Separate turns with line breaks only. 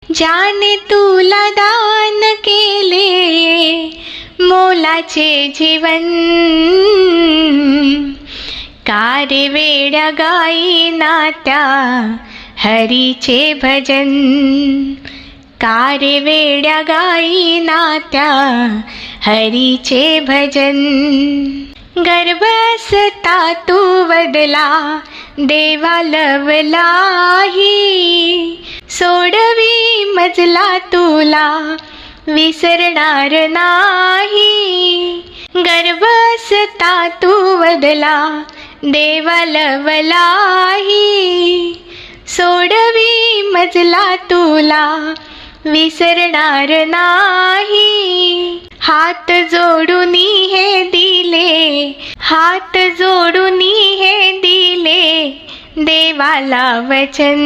ज्याने तुला दान केले मोलाचे जीवन, का रे वेड्या गाईना त्या हरीचे भजन, का रे वेड्या गाईना त्या हरीचे भजन. गर्भ असता तू वदला देवा लवलाही, सोडवी मजला तुला विसरणार नाही. गर्भ असता तू वदला देवा लवलाही, सोडवी मजला तुला विसरणार नाही. हात जोडून हे दिले, हात जोडून हे दिले देवाला वचन.